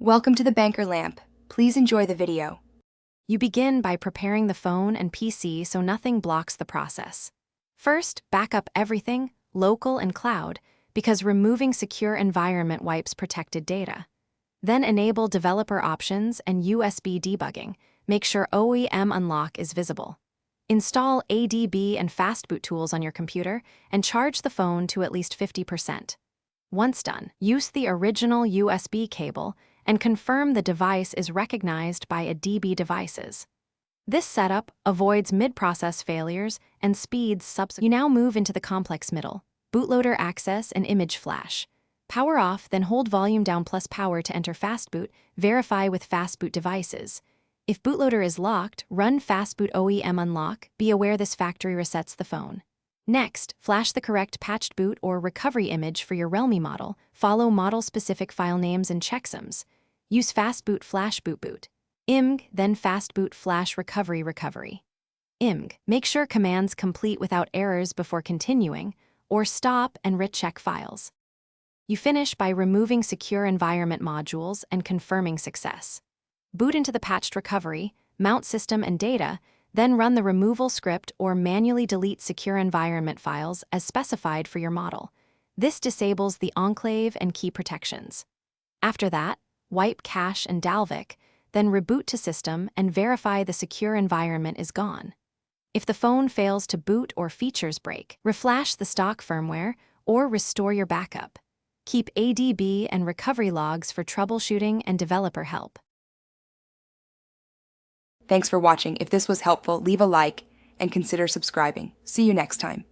Welcome to the Banker Lamp. Please enjoy the video. You begin by preparing the phone and PC so nothing blocks the process. First, back up everything, local and cloud, because removing secure environment wipes protected data. Then enable developer options and USB debugging. Make sure OEM unlock is visible. Install ADB and fastboot tools on your computer and charge the phone to at least 50%. Once done, use the original USB cable and confirm the device is recognized by a DB devices. This setup avoids mid-process failures and speeds subsequent. You now move into the complex middle, bootloader access and image flash. Power off, then hold volume down plus power to enter fastboot, verify with fastboot devices. If bootloader is locked, run fastboot OEM unlock, be aware this factory resets the phone. Next, flash the correct patched boot or recovery image for your Realme model, follow model-specific file names and checksums. Use fastboot flash boot. IMG, then fastboot flash recovery. IMG, make sure commands complete without errors before continuing, or stop and recheck files. You finish by removing secure environment modules and confirming success. Boot into the patched recovery, mount system and data, then run the removal script or manually delete secure environment files as specified for your model. This disables the enclave and key protections. After that, wipe cache and Dalvik, then reboot to system and verify the secure environment is gone. If the phone fails to boot or features break, reflash the stock firmware or restore your backup. Keep ADB and recovery logs for troubleshooting and developer help. Thanks for watching. If this was helpful, leave a like and consider subscribing. See you next time.